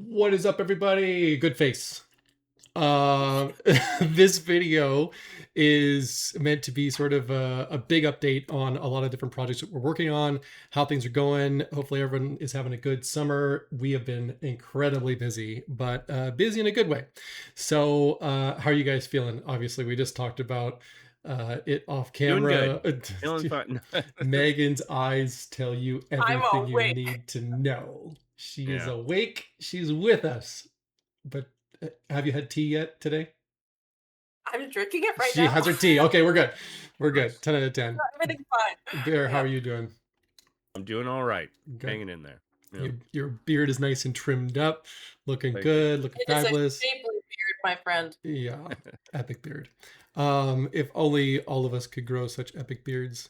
What is up, everybody? Good face. Uh, this video is meant to be sort of a big update on a lot of different projects that we're working on, how things are going. Hopefully everyone is having a good summer. We have been incredibly busy, but busy in a good way. So how are you guys feeling? Obviously, we just talked about it off Doing camera. good. Feeling fine. Megan's eyes tell you I'm everything you awake. need to know. She is Yeah. awake. She's with us. But have you had tea yet today? I'm drinking it right She now. has her tea. Okay, we're good. We're good. Nice. 10 out of 10. Everything's fine. Bear, how Yeah. are you doing? I'm doing all right. Good. Hanging in there. Yeah. Your beard is nice and trimmed up, looking Thank you. good, looking It is a fabulous. shapely beard, my friend. Yeah, epic beard. If only all of us could grow such epic beards.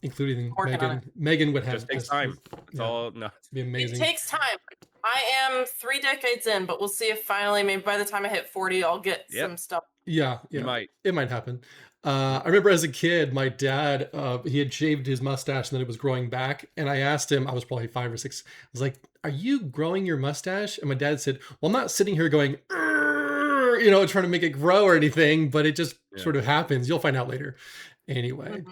Including Working on Megan. Megan would have Just takes time. It's yeah, all no. be It amazing. takes time. I am 3 decades in, but we'll see if finally, maybe by the time I hit 40, I'll get Yep. some stuff. Yeah, You might. it might happen. I remember as a kid, my dad, he had shaved his mustache and then it was growing back. And I asked him, I was probably 5 or 6. I was like, "Are you growing your mustache?" And my dad said, "Well, I'm not sitting here going, trying to make it grow or anything, but it just Yeah. sort of happens. You'll find out later." Anyway,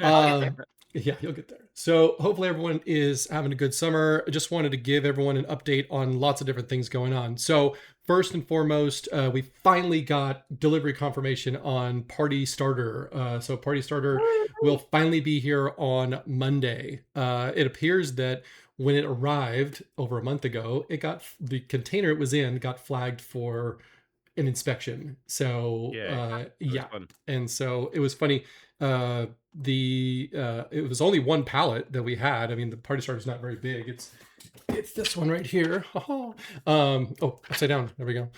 I'll get there. yeah, you'll get there. So hopefully everyone is having a good summer. I just wanted to give everyone an update on lots of different things going on. So first and foremost, we finally got delivery confirmation on Party Starter. So Party Starter will finally be here on Monday. It appears that when it arrived over a month ago, the container it was in got flagged for an inspection. So yeah, Fun. and so it was funny. It was only one pallet that we had. I mean, the Party Starter is not very big. It's this one right here. Oh, upside down. There we go.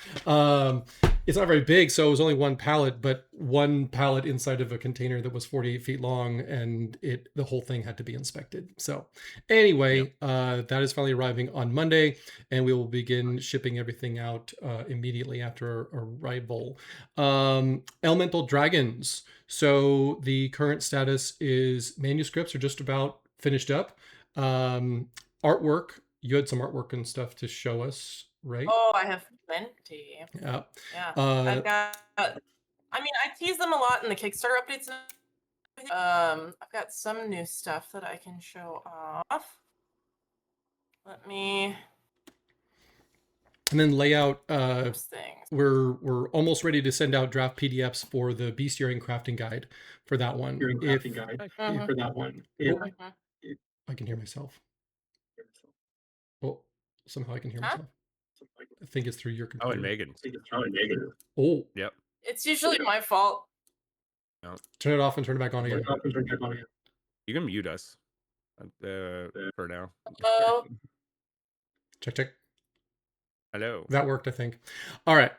It's not very big, so it was only one pallet, but one pallet inside of a container that was 48 feet long, and the whole thing had to be inspected. So anyway, that is finally arriving on Monday, and we will begin shipping everything out immediately after arrival. Elemental Dragons. So the current status is manuscripts are just about finished up. Artwork, you had some artwork and stuff to show us, right? Oh, I have plenty. Yeah. Yeah. I've got, I mean, I tease them a lot in the Kickstarter updates. I've got some new stuff that I can show off. Let me. And then layout. Those things. We're almost ready to send out draft PDFs for the bestiary and crafting guide for that one. I can hear myself. Oh, somehow I can hear myself. I think it's through your computer. Oh, and Megan. Oh. Yep. It's usually my fault. No. Turn it off and turn it back on again. You can mute us for now. Oh. Check. Hello. That worked, I think. All right.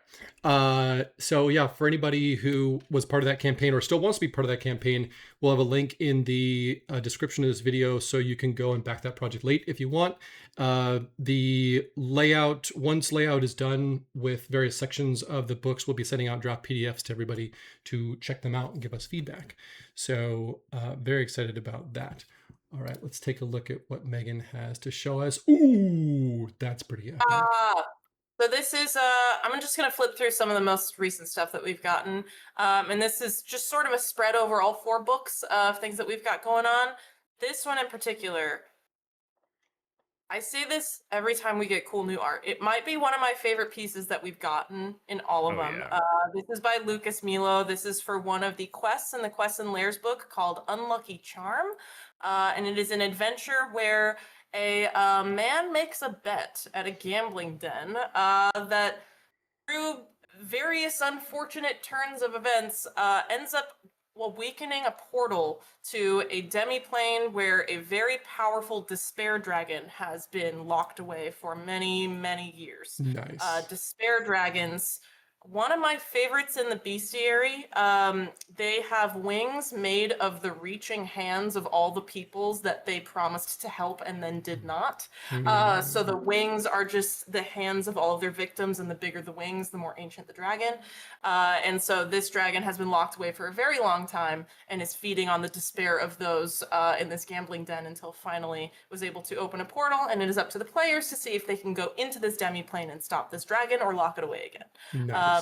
So yeah, for anybody who was part of that campaign or still wants to be part of that campaign, we'll have a link in the description of this video so you can go and back that project late if you want. The layout, once layout is done with various sections of the books, we'll be sending out draft PDFs to everybody to check them out and give us feedback. So very excited about that. All right, let's take a look at what Megan has to show us. Ooh, that's pretty epic. So this is, I'm just going to flip through some of the most recent stuff that we've gotten. And this is just sort of a spread over all 4 books of things that we've got going on. This one in particular, I say this every time we get cool new art. It might be one of my favorite pieces that we've gotten in all of them. Yeah. This is by Lucas Milo. This is for one of the quests in the Quests and Lairs book called Unlucky Charm. And it is an adventure where a man makes a bet at a gambling den that through various unfortunate turns of events ends up weakening a portal to a demiplane where a very powerful despair dragon has been locked away for many, many years. Nice. Despair dragons, one of my favorites in the bestiary, they have wings made of the reaching hands of all the peoples that they promised to help and then did not. So the wings are just the hands of all of their victims, and the bigger the wings, the more ancient the dragon. And so this dragon has been locked away for a very long time and is feeding on the despair of those in this gambling den until finally was able to open a portal, and it is up to the players to see if they can go into this demi-plane and stop this dragon or lock it away again. Nice.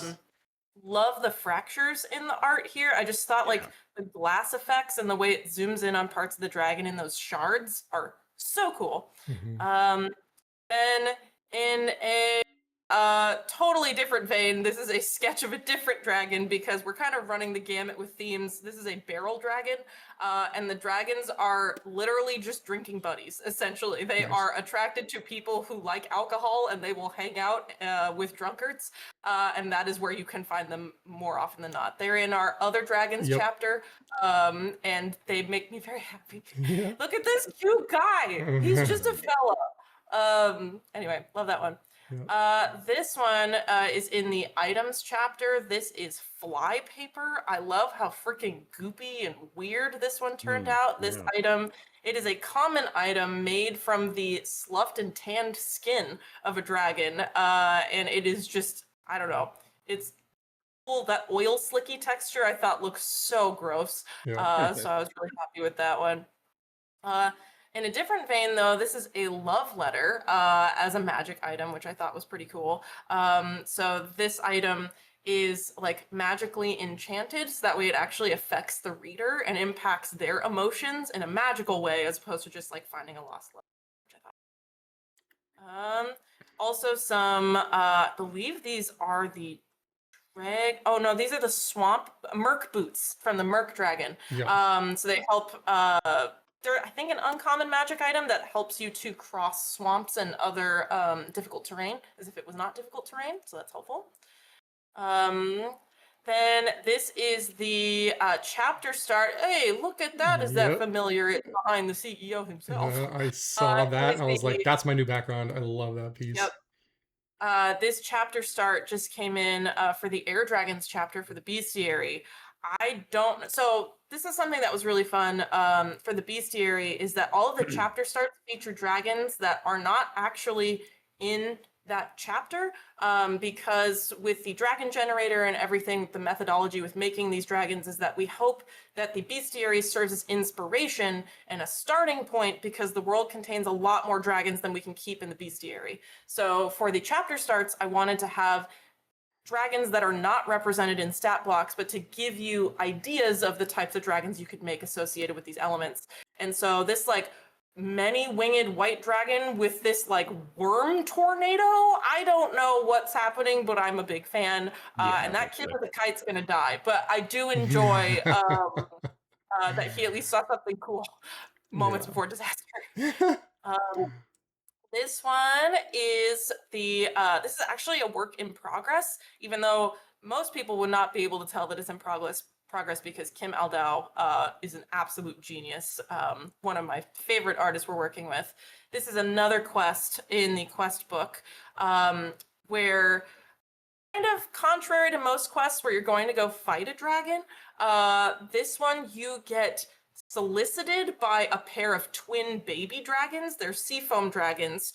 Love the fractures in the art here. I just thought like the glass effects and the way it zooms in on parts of the dragon in those shards are so cool. Then in a totally different vein, this is a sketch of a different dragon because we're kind of running the gamut with themes. This is a barrel dragon, and the dragons are literally just drinking buddies, essentially. They are attracted to people who like alcohol, and they will hang out with drunkards, and that is where you can find them more often than not. They're in our Other Dragons chapter, and they make me very happy. Look at this cute guy! He's just a fella. Anyway, love that one. This one is in the items chapter. This is fly paper. I love how freaking goopy and weird this one turned out. This item, it is a common item made from the sloughed and tanned skin of a dragon. And it is just, I don't know, it's cool. That oil slicky texture I thought looked so gross. So I was really happy with that one. In a different vein, though, this is a love letter as a magic item, which I thought was pretty cool. So this item is like magically enchanted, so that way it actually affects the reader and impacts their emotions in a magical way, as opposed to just like finding a lost letter, which I thought. Also some, I believe these are the oh no, these are the swamp Merc boots from the Merc dragon. So they help they're, I think, an uncommon magic item that helps you to cross swamps and other difficult terrain, as if it was not difficult terrain, so that's helpful. Then this is the chapter start. Hey, look at that. Is that familiar? It's behind the CEO himself. I saw that, and I was like, that's my new background. I love that piece. This chapter start just came in for the Air Dragons chapter for the bestiary. So this is something that was really fun for the bestiary, is that all of the chapter starts feature dragons that are not actually in that chapter, because with the dragon generator and everything, the methodology with making these dragons is that we hope that the bestiary serves as inspiration and a starting point, because the world contains a lot more dragons than we can keep in the bestiary. So for the chapter starts, I wanted to have dragons that are not represented in stat blocks, but to give you ideas of the types of dragons you could make associated with these elements. And so this like many winged white dragon with this like worm tornado, I don't know what's happening, but I'm a big fan. And that kid with the kite's gonna die, but I do enjoy that he at least saw something cool moments before disaster. This one is this is actually a work in progress, even though most people would not be able to tell that it's in progress because Kim Aldao is an absolute genius, one of my favorite artists we're working with. This is another quest in the quest book, where, kind of contrary to most quests where you're going to go fight a dragon, this one you get solicited by a pair of twin baby dragons. They're seafoam dragons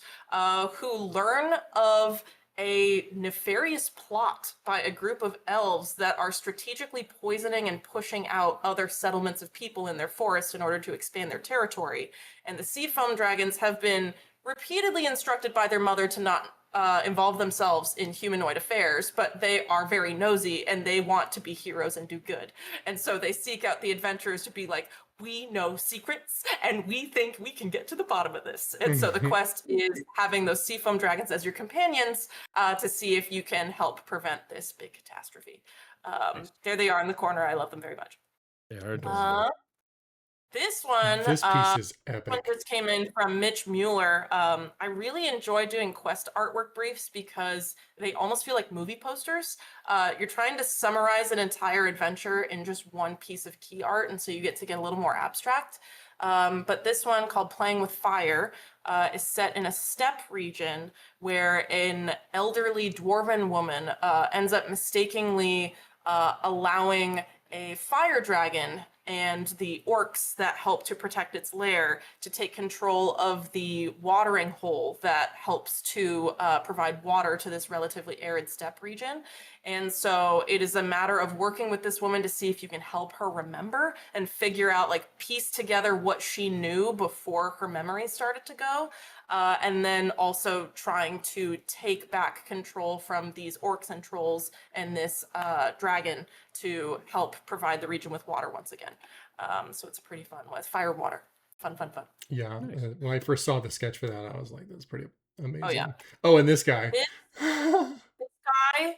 who learn of a nefarious plot by a group of elves that are strategically poisoning and pushing out other settlements of people in their forest in order to expand their territory. And the seafoam dragons have been repeatedly instructed by their mother to not involve themselves in humanoid affairs, but they are very nosy and they want to be heroes and do good. And so they seek out the adventurers to be like, we know secrets and we think we can get to the bottom of this. And so the quest is having those seafoam dragons as your companions to see if you can help prevent this big catastrophe. There they are in the corner. I love them very much. They are adorable. This one, This piece is epic. one just came in from Mitch Mueller. I really enjoy doing quest artwork briefs because they almost feel like movie posters. You're trying to summarize an entire adventure in just one piece of key art, and so you get to get a little more abstract. But this one, called Playing with Fire, is set in a steppe region where an elderly dwarven woman ends up mistakenly allowing a fire dragon and the orcs that help to protect its lair to take control of the watering hole that helps to provide water to this relatively arid steppe region. And so it is a matter of working with this woman to see if you can help her remember and figure out, like, piece together what she knew before her memory started to go. And then also trying to take back control from these orcs and trolls and this dragon to help provide the region with water once again. So it's a pretty fun one. It's fire and water. Fun, fun, fun. Yeah. Nice. When I first saw the sketch for that, I was like, that's pretty amazing. Oh, yeah. Oh, and this guy. This guy,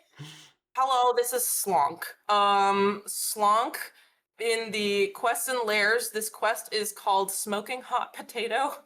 hello, this is Slonk. Slonk, in the Quests and Lairs, this quest is called Smoking Hot Potato,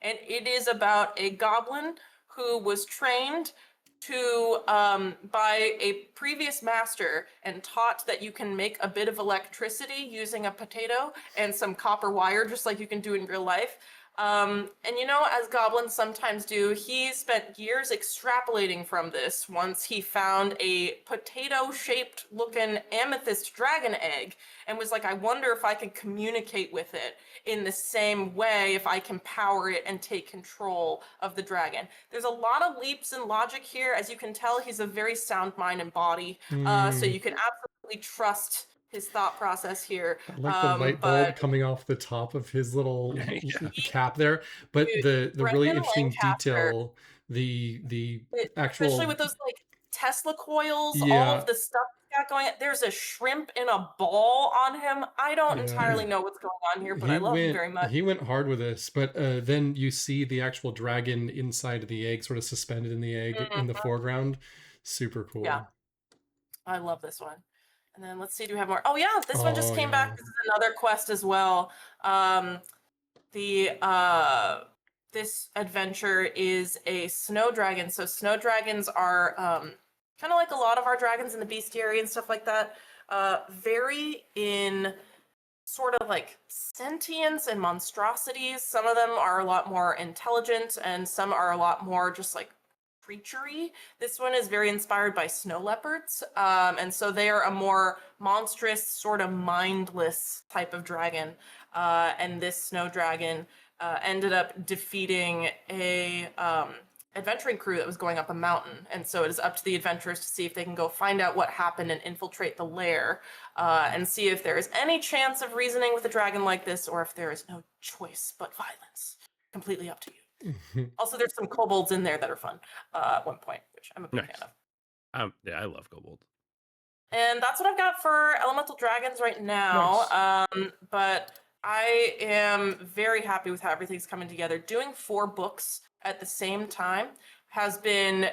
and it is about a goblin who was trained to by a previous master and taught that you can make a bit of electricity using a potato and some copper wire, just like you can do in real life. And you know, as goblins sometimes do, he spent years extrapolating from this once he found a potato-shaped looking amethyst dragon egg and was like, I wonder if I can communicate with it in the same way if I can power it and take control of the dragon. There's a lot of leaps in logic here. As you can tell, he's a very sound mind and body, so you can absolutely trust his thought process here. I like the light bulb coming off the top of his little cap there, but Dude, the really Brendan interesting Lancaster, detail, the actual, especially with those like Tesla coils, all Yeah. of the stuff he's got going. There's a shrimp in a ball on him. I don't Yeah. entirely know what's going on here, but I love him very much. He went hard with this, but then you see the actual dragon inside of the egg, sort of suspended in the egg in the foreground. Super cool. Yeah. I love this one. And then let's see, do we have more? Oh yeah, this one just came back. This is another quest as well. This adventure is a snow dragon. So snow dragons are kind of like a lot of our dragons in the bestiary and stuff like that. Vary in sort of like sentience and monstrosities. Some of them are a lot more intelligent and some are a lot more just like creaturey. This one is very inspired by snow leopards, and so they are a more monstrous, sort of mindless type of dragon. And this snow dragon ended up defeating a adventuring crew that was going up a mountain, and so it is up to the adventurers to see if they can go find out what happened and infiltrate the lair, and see if there is any chance of reasoning with a dragon like this, or if there is no choice but violence. Completely up to you. Also, there's some kobolds in there that are fun at one point, which I'm a big fan of. Yeah, I love kobold. And that's what I've got for elemental dragons right now. But I am very happy with how everything's coming together. Doing 4 books at the same time has been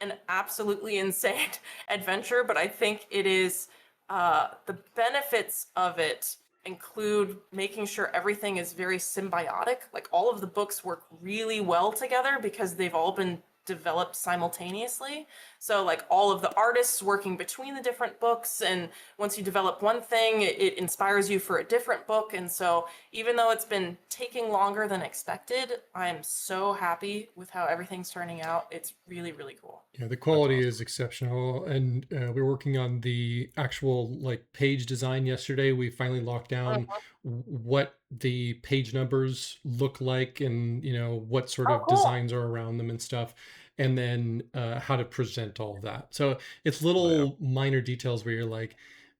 an absolutely insane adventure, but I think it is the benefits of it include making sure everything is very symbiotic. Like, all of the books work really well together because they've all been developed simultaneously. So like all of the artists working between the different books, and once you develop one thing, it inspires you for a different book. And so even though it's been taking longer than expected, I'm so happy with how everything's turning out. It's really, really cool. Yeah, the quality is exceptional, and we're working on the actual like page design yesterday. We finally locked down what the page numbers look like, and what sort of designs are around them and stuff, and then how to present all of that. So it's little minor details where you're like,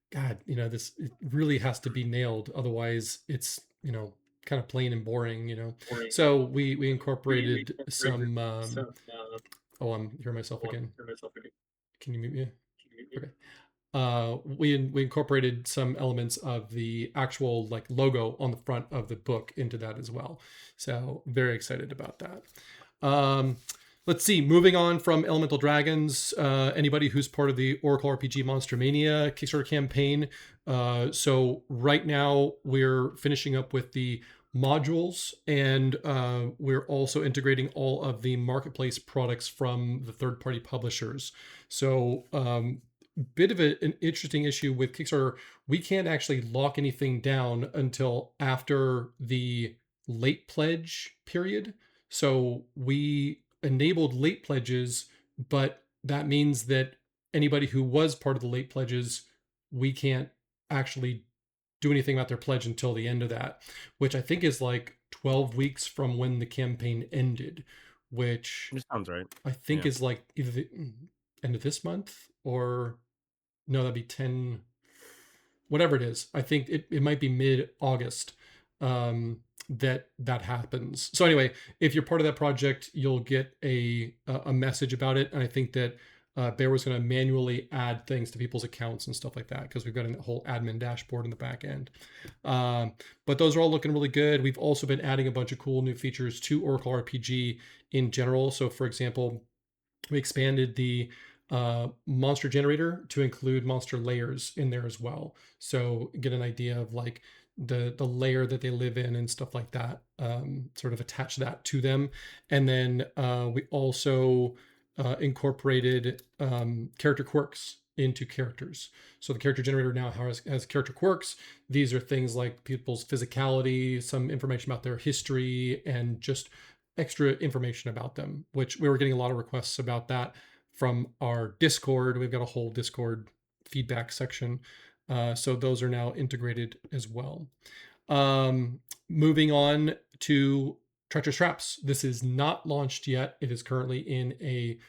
God, this, it really has to be nailed, otherwise it's kind of plain and boring. So we incorporated some oh, I'm hearing myself again. Can you mute me? Okay. We incorporated some elements of the actual like logo on the front of the book into that as well. So very excited about that. Let's see, moving on from Elemental Dragons, anybody who's part of the Oracle RPG Monster Mania Kickstarter campaign. So right now we're finishing up with the modules, and we're also integrating all of the marketplace products from the third-party publishers. So bit of an interesting issue with Kickstarter, we can't actually lock anything down until after the late pledge period. So we enabled late pledges, but that means that anybody who was part of the late pledges, we can't actually do anything about their pledge until the end of that, which I think is like 12 weeks from when the campaign ended, which It sounds right. I think Yeah. is like either the end of this month or no, that'd be 10, whatever it is. I think it might be mid-August that happens. So anyway, if you're part of that project, you'll get a message about it. And I think that Bear was going to manually add things to people's accounts and stuff like that because we've got a whole admin dashboard in the back end. But those are all looking really good. We've also been adding a bunch of cool new features to Oracle RPG in general. So for example, we expanded the monster generator to include monster layers in there as well. So get an idea of like the layer that they live in and stuff like that. Sort of attach that to them, and then we also incorporated character quirks into characters. So the character generator now has character quirks. These are things like people's physicality, some information about their history, and just extra information about them, which we were getting a lot of requests about that from our Discord. We've got a whole Discord feedback section. So those are now integrated as well. Moving on to Treacherous Traps. This is not launched yet. It is currently in a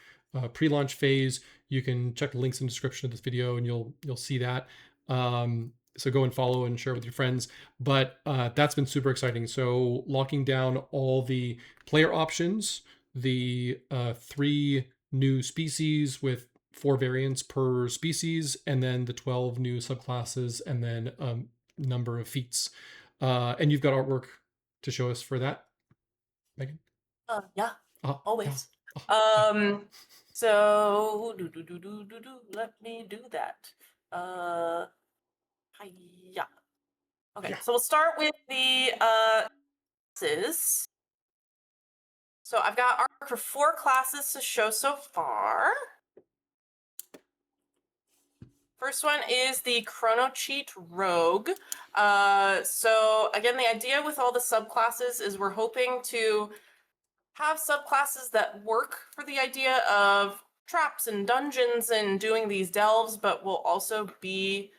pre-launch phase. You can check the links in the description of this video and you'll see that. So go and follow and share with your friends. But that's been super exciting. So locking down all the player options, the 3 new species with 4 variants per species, and then the 12 new subclasses, and then number of feats. And you've got artwork to show us for that, Megan? Yeah, Ah, always. yeah. So let me do that. Yeah. Okay, Yeah. so we'll start with the classes. So I've got art for 4 classes to show so far. First one is the Chrono Cheat Rogue. So again, the idea with all the subclasses is we're hoping to have subclasses that work for the idea of traps and dungeons and doing these delves, but will also be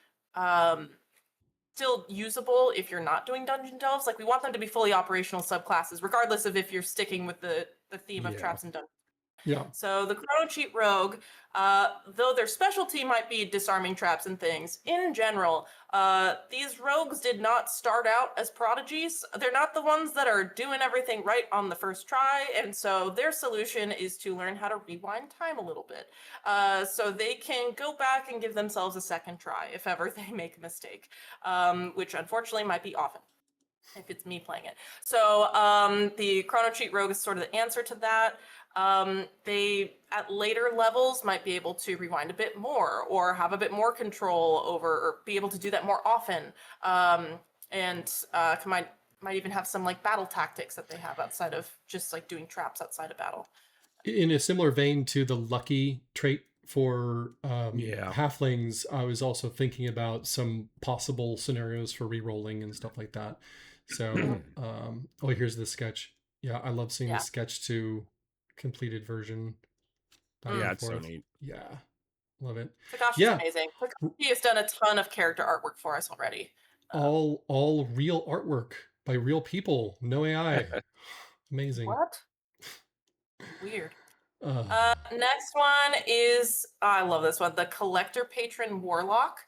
still usable if you're not doing dungeon delves. Like we want them to be fully operational subclasses, regardless of if you're sticking with the theme of Yeah. traps and dungeons. Yeah. So the Chrono Cheat Rogue, though their specialty might be disarming traps and things, in general, these rogues did not start out as prodigies. They're not the ones that are doing everything right on the first try, and so their solution is to learn how to rewind time a little bit. So they can go back and give themselves a second try if ever they make a mistake, which unfortunately might be often if it's me playing it. So the Chrono Cheat Rogue is sort of the answer to that. They, at later levels, might be able to rewind a bit more or have a bit more control over, or be able to do that more often. And might even have some like battle tactics that they have outside of just like doing traps outside of battle. In a similar vein to the lucky trait for Yeah. halflings, I was also thinking about some possible scenarios for re-rolling and stuff like that. So, oh, here's the sketch. Yeah, I love seeing the sketch to completed version. Yeah, it's so neat. Yeah, love it. Takashi's amazing. He has done a ton of character artwork for us already. All real artwork by real people, no AI. Amazing. What? Weird. Next one is, I love this one, the Collector Patron Warlock.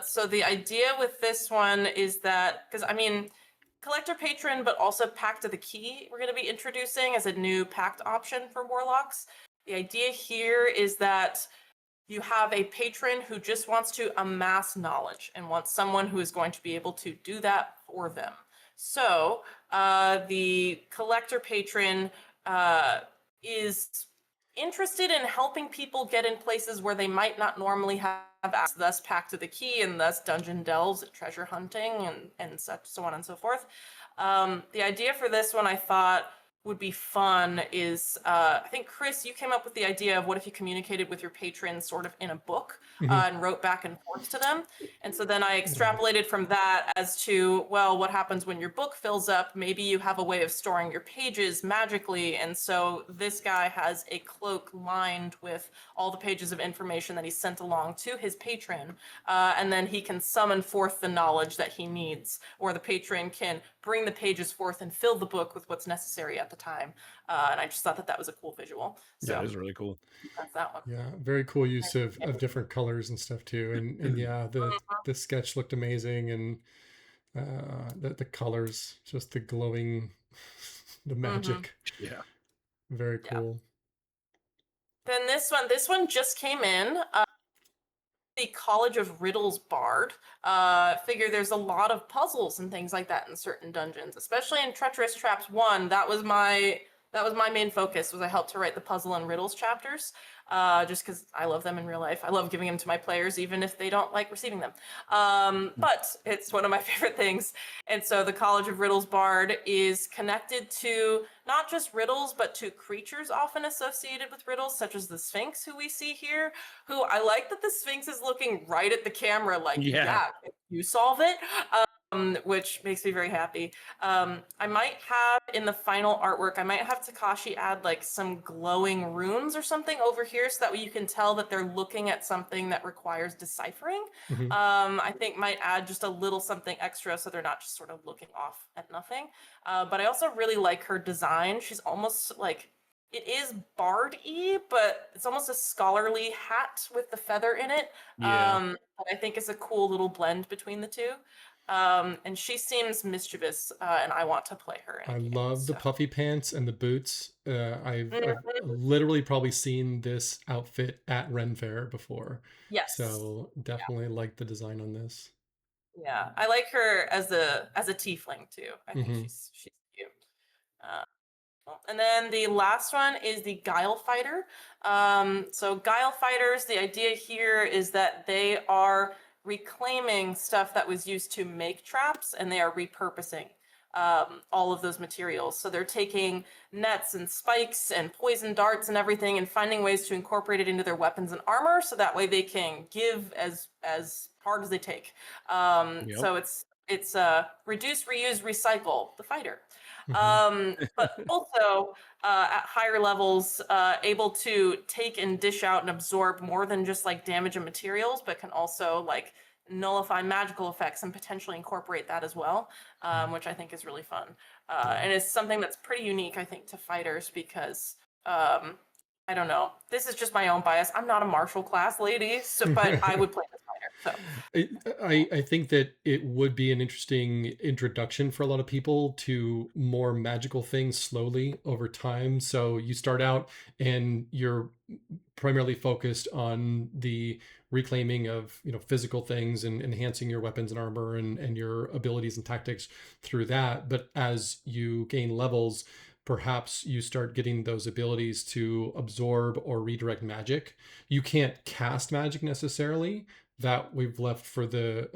So the idea with this one is that, because I mean, Collector Patron, but also Pact of the Key, we're going to be introducing as a new pact option for Warlocks. The idea here is that you have a patron who just wants to amass knowledge and wants someone who is going to be able to do that for them. So the Collector Patron is interested in helping people get in places where they might not normally have access, thus Pact of the Key, and thus dungeon delves, treasure hunting, and such, so on and so forth. The idea for this one, I thought, would be fun is I think Chris, you came up with the idea of what if you communicated with your patrons sort of in a book and wrote back and forth to them. And so then I extrapolated from that as to, well, what happens when your book fills up? Maybe you have a way of storing your pages magically. And so this guy has a cloak lined with all the pages of information that he sent along to his patron. And then he can summon forth the knowledge that he needs, or the patron can bring the pages forth and fill the book with what's necessary at the time. And I just thought that that was a cool visual. So Yeah, it is really cool. that's that one. Yeah, very cool use of different colors and stuff too. And yeah, the sketch looked amazing, and the colors, just the glowing, the magic, Yeah. very Yeah. cool. Then this one just came in. The College of Riddles Bard. Figure there's a lot of puzzles and things like that in certain dungeons, especially in Treacherous Traps 1. That was my main focus, was I helped to write the puzzle and riddles chapters, just because I love them in real life. I love giving them to my players, even if they don't like receiving them. But it's one of my favorite things. And so the College of Riddles Bard is connected to not just riddles, but to creatures often associated with riddles, such as the Sphinx, who we see here, who I like that the Sphinx is looking right at the camera like, yeah you solve it. Which makes me very happy. I might have in the final artwork, I might have Takashi add like some glowing runes or something over here, so that way you can tell that they're looking at something that requires deciphering. I think might add just a little something extra so they're not just sort of looking off at nothing. But I also really like her design. She's almost like, it is bard-y, but it's almost a scholarly hat with the feather in it. Yeah. That I think is a cool little blend between the two. And she seems mischievous, and I want to play her. I love the puffy pants and the boots. I've literally probably seen this outfit at Ren Fair before. Yes. So definitely like the design on this. Yeah, I like her as a tiefling too. I think she's cute. And then the last one is the Guile Fighter. So Guile Fighters, the idea here is that they are reclaiming stuff that was used to make traps, and they are repurposing all of those materials. So they're taking nets and spikes and poison darts and everything and finding ways to incorporate it into their weapons and armor, so that way they can give as hard as they take. So it's reduce, reuse, recycle, the fighter. But also at higher levels, able to take and dish out and absorb more than just like damage and materials, but can also like nullify magical effects and potentially incorporate that as well, which I think is really fun. And it's something that's pretty unique, I think, to fighters, because I don't know, this is just my own bias. I'm not a martial class lady, so but I would play this fighter. So I think that it would be an interesting introduction for a lot of people to more magical things slowly over time. So you start out and you're primarily focused on the reclaiming of, you know, physical things and enhancing your weapons and armor and your abilities and tactics through that. But as you gain levels, perhaps you start getting those abilities to absorb or redirect magic. You can't cast magic necessarily. That we've left for the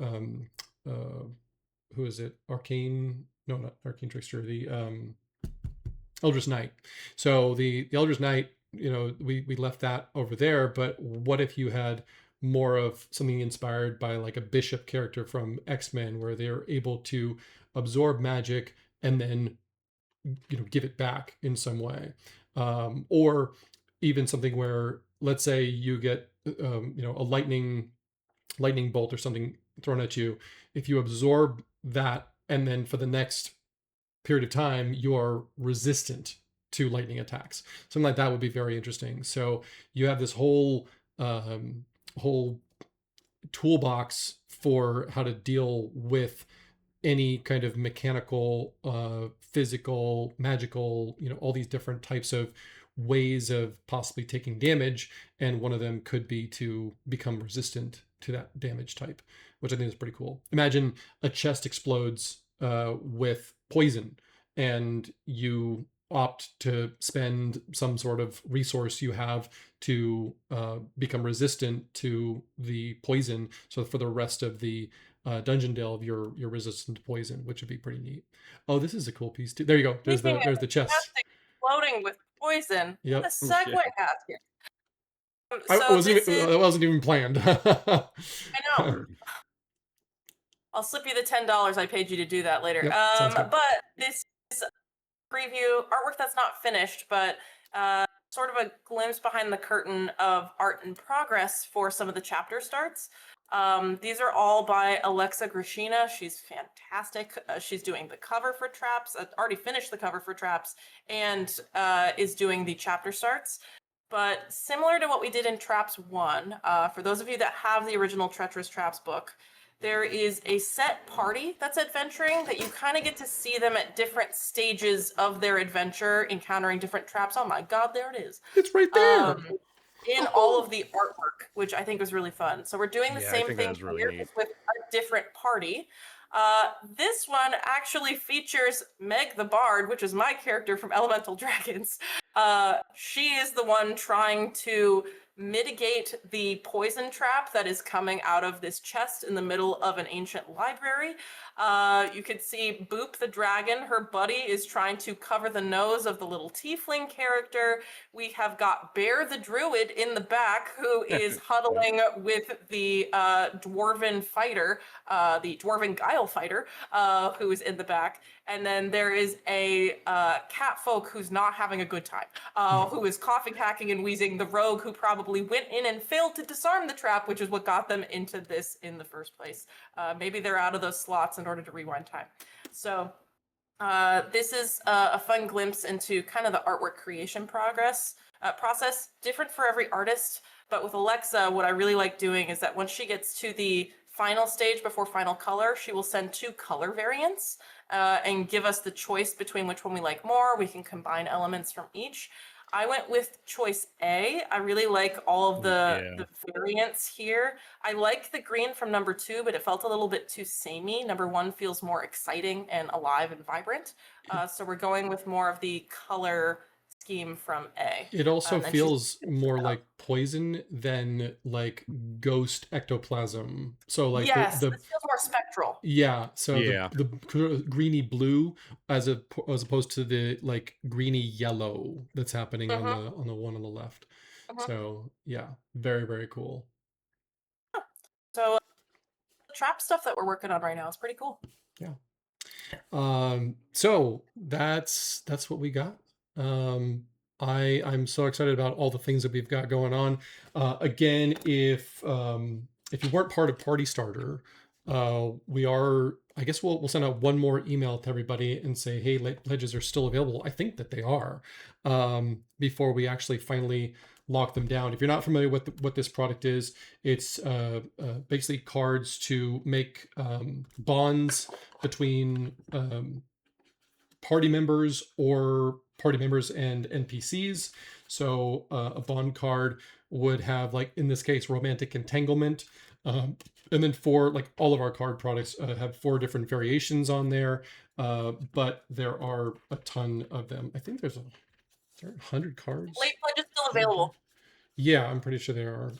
who is it? Arcane? No, not Arcane Trickster. The Eldritch Knight. So the Eldritch Knight, you know, we left that over there. But what if you had more of something inspired by like a bishop character from X-Men, where they're able to absorb magic and then, you know, give it back in some way, or even something where, let's say you get you know, a lightning bolt or something thrown at you. If you absorb that, and then for the next period of time you are resistant to lightning attacks, something like that would be very interesting. So you have this whole whole toolbox for how to deal with any kind of mechanical, physical, magical, you know, all these different types of ways of possibly taking damage. And one of them could be to become resistant to that damage type, which I think is pretty cool. Imagine a chest explodes with poison, and you opt to spend some sort of resource you have to become resistant to the poison. So for the rest of the dungeon delve, you're resistant to poison, which would be pretty neat. Oh, this is a cool piece too. There you go. There's the chest. exploding with poison. Yep. What a segue hat here. I So wasn't this even, is, that wasn't even planned. I know. I'll slip you the $10 I paid you to do that later. Yep, sounds good. But this is preview artwork that's not finished, but sort of a glimpse behind the curtain of art in progress for some of the chapter starts. These are all by Alexa Grishina. She's fantastic. She's doing the cover for Traps, already finished the cover for Traps, and is doing the chapter starts. But similar to what we did in Traps 1, for those of you that have the original Treacherous Traps book, there is a set party that's adventuring that you kind of get to see them at different stages of their adventure, encountering different traps. Oh my god, there it is. It's right there. In all of the artwork, which I think was really fun. So we're doing the Yeah, I same think that thing was really here, neat. just with a different party. This one actually features Meg the Bard, which is my character from Elemental Dragons. She is the one trying to mitigate the poison trap that is coming out of this chest in the middle of an ancient library. You could see Boop the dragon, her buddy, is trying to cover the nose of the little tiefling character. We have got Bear the druid in the back, who is huddling with the dwarven fighter, the dwarven guile fighter, who is in the back. And then there is a catfolk who's not having a good time, who is coughing, hacking, and wheezing, the rogue who probably went in and failed to disarm the trap, which is what got them into this in the first place. Maybe they're out of those slots in order to rewind time. So this is a fun glimpse into kind of the artwork creation process, different for every artist. But with Alexa, what I really like doing is that once she gets to the final stage before final color, she will send 2 color variants and give us the choice between which one we like more. We can combine elements from each. I went with choice A. I really like all of the variants here. I like the green from number 2, but it felt a little bit too samey. Number 1 feels more exciting and alive and vibrant. So we're going with more of the color scheme from A. It also And then feels more like poison than like ghost ectoplasm. So like yes, the this feels more spectral. yeah, so Yeah. the greeny blue as opposed to the like greeny yellow that's happening on the one on the left. So yeah, very, very cool. So the trap stuff that we're working on right now is pretty cool. Yeah. So that's what we got. I'm so excited about all the things that we've got going on. Again, if you weren't part of Party Starter, we are. I guess we'll send out one more email to everybody and say, hey, pledges are still available. I think that they are, before we actually finally lock them down. If you're not familiar with what this product is, it's basically cards to make bonds between party members or party members and NPCs. So a bond card would have, like in this case, romantic entanglement. And then for like all of our card products have 4 different variations on there, but there are a ton of them. I think there's 100 cards. Late pledge is still available. Yeah, I'm pretty sure there are.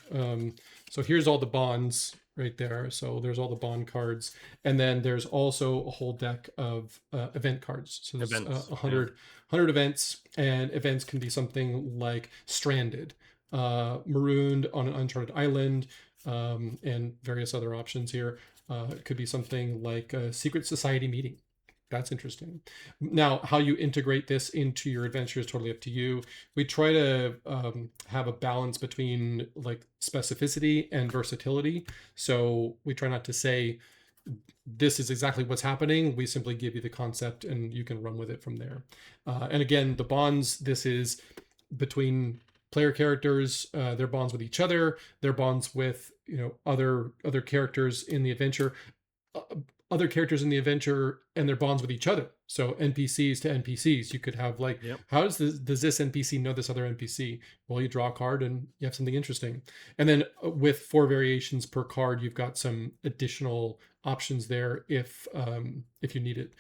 So here's all the bonds right there. So there's all the bond cards, and then there's also a whole deck of event cards. So there's Events, 100 events, and events can be something like stranded, marooned on an uncharted island, and various other options here. It could be something like a secret society meeting. That's interesting. Now, how you integrate this into your adventure is totally up to you. We try to have a balance between like specificity and versatility. So we try not to say this is exactly what's happening. We simply give you the concept and you can run with it from there. And again, the bonds, this is between player characters, their bonds with each other, their bonds with other characters in the adventure. Other characters in the adventure and their bonds with each other. So NPCs to NPCs, you could have like, how does this NPC know this other NPC? Well, you draw a card and you have something interesting. And then with 4 variations per card, you've got some additional options there if you need it.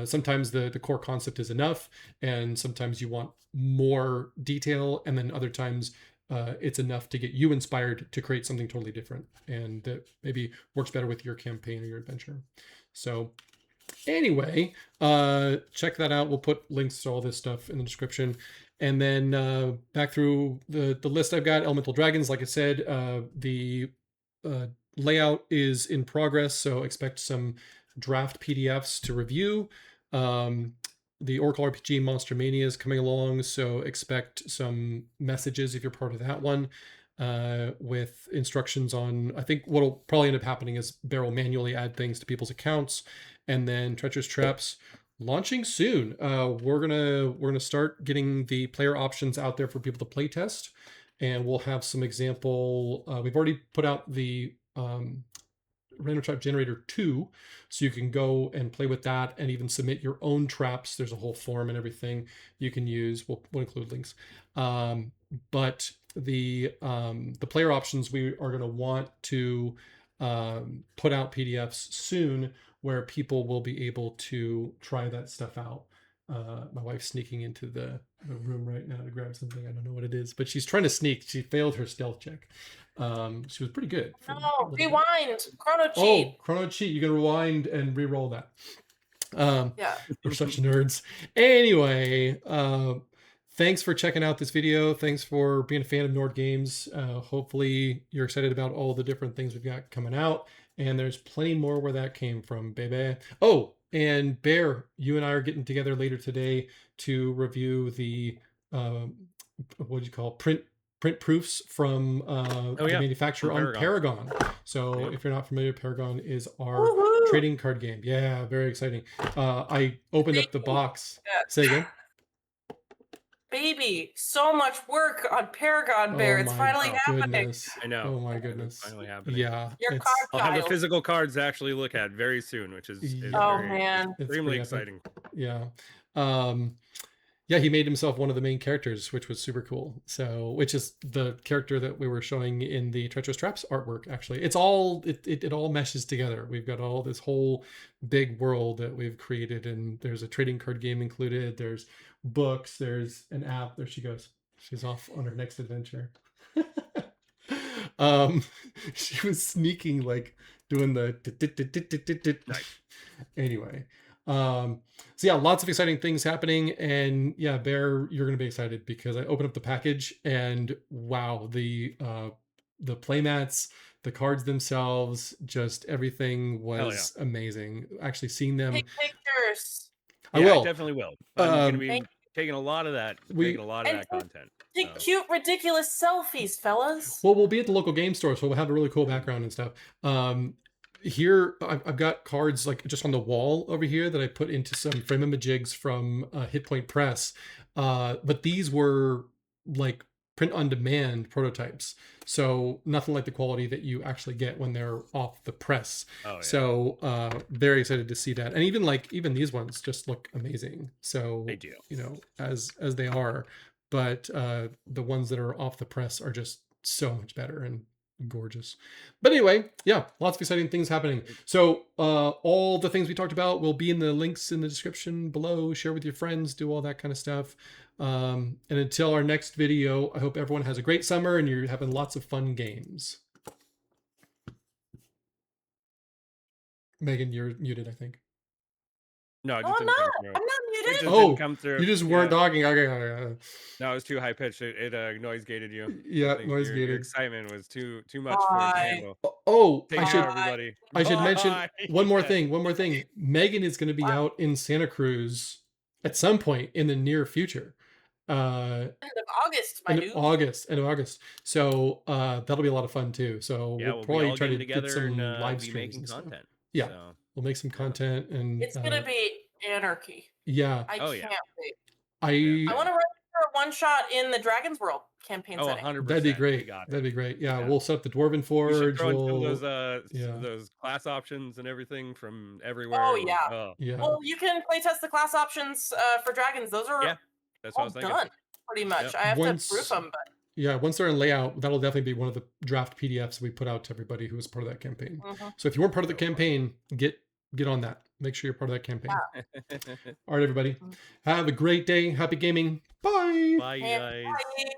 Sometimes the core concept is enough, and sometimes you want more detail, and then other times it's enough to get you inspired to create something totally different and that maybe works better with your campaign or your adventure. So Anyway, check that out. We'll put links to all this stuff in the description. And then back through the list I've got, Elemental Dragons, like I said, the layout is in progress, so expect some draft PDFs to review. The Oracle RPG Monster Mania is coming along, so expect some messages if you're part of that one, with instructions on, I think what'll probably end up happening is Bear will manually add things to people's accounts, and then Treacherous Traps launching soon. We're gonna start getting the player options out there for people to play test, and we'll have some example. We've already put out the Random Trap Generator 2, so you can go and play with that and even submit your own traps. There's a whole form and everything you can use. We'll include links. But the player options, we are going to want to put out PDFs soon where people will be able to try that stuff out. My wife's sneaking into the room right now to grab something. I don't know what it is, but she's trying to sneak. She failed her stealth check. She was pretty good. No, rewind. Chrono cheat. Oh, chrono cheat. You can rewind and re-roll that. Yeah. We're such nerds. Anyway, thanks for checking out this video. Thanks for being a fan of Nord Games. Hopefully you're excited about all the different things we've got coming out. And there's plenty more where that came from, baby. Oh, and Bear, you and I are getting together later today to review the, what do you call, print proofs from the manufacturer From on Paragon. So Yep. if you're not familiar, Paragon is our Woohoo! trading card game. Yeah, very exciting. I opened up the box. Say again. Baby, so much work on Paragon Bear. Oh it's my finally happening. goodness. I know. Oh my It's goodness. finally happening. Yeah. Your it's, card I'll have the child. physical cards to actually look at very soon, which is Yeah. Oh very, man. it's extremely pretty epic. exciting. Yeah. Yeah, he made himself one of the main characters, which was super cool. So, which is the character that we were showing in the Treacherous Traps artwork, actually. It's all, it all meshes together. We've got all this whole big world that we've created, and there's a trading card game included. There's books, there's an app. There she goes. She's off on her next adventure. She was sneaking, like doing the Nice. anyway. So yeah, lots of exciting things happening, and yeah, Bear, you're gonna be excited because I opened up the package and wow, the playmats, the cards themselves, just everything was amazing. Actually seeing them, Take pictures. I Yeah, will. I definitely will. I'm going to be Thank- taking a lot of that, We- making a lot of And that content. Take cute, ridiculous selfies, fellas. Well, we'll be at the local game store, so we'll have a really cool background and stuff. Here, I've got cards like just on the wall over here that I put into some frame-a-jigs from Hit Point Press. But these were like print on demand prototypes. So nothing like the quality that you actually get when they're off the press. Oh, yeah. So very excited to see that. And even these ones just look amazing. So They do. you know, as they are, but the ones that are off the press are just so much better and gorgeous. But anyway, yeah, lots of exciting things happening. So all the things we talked about will be in the links in the description below. Share with your friends, do all that kind of stuff. And until our next video, I hope everyone has a great summer and you're having lots of fun games. Megan, you're muted, I think. No, it No, just I'm didn't not. come I'm through. not It muted. just Oh, didn't come through. You just weren't Yeah. talking. Okay. No, it was too high pitched. It noise gated you. Yeah, I think noise your gated. excitement was too much for it to Bye. handle. Oh, Take I care, should everybody. mention Bye. one more Yeah. thing. Megan is going to be out in Santa Cruz at some point in the near future. End of August, my End dude. of August. So that'll be a lot of fun too. So Yeah, we'll we'll be probably all try to getting get together some and live be streams making and stuff. content. Yeah. So, We'll make some content and It's gonna be anarchy. yeah. I Oh, can't yeah. wait. I Yeah. I want to run for a one shot in the Dragon's World campaign oh, setting. 100%. that'd be We great. got it. That'd be great. Yeah, Yeah. we'll set up the Dwarven We should Forge. throw in some We'll, of yeah. those class options and everything from everywhere. Oh, and- yeah. oh, yeah. Well, you can playtest the class options for dragons. Those are Yeah, that's what I all was thinking. done, pretty much. Yep. I have Once- to proof them, but Yeah, once they're in layout, that'll definitely be one of the draft PDFs we put out to everybody who was part of that campaign. mhm. So if you weren't part of the campaign, get on that. Make sure you're part of that campaign. Yeah. All right, everybody. Have a great day. Happy gaming. Bye. Bye, you And guys. bye.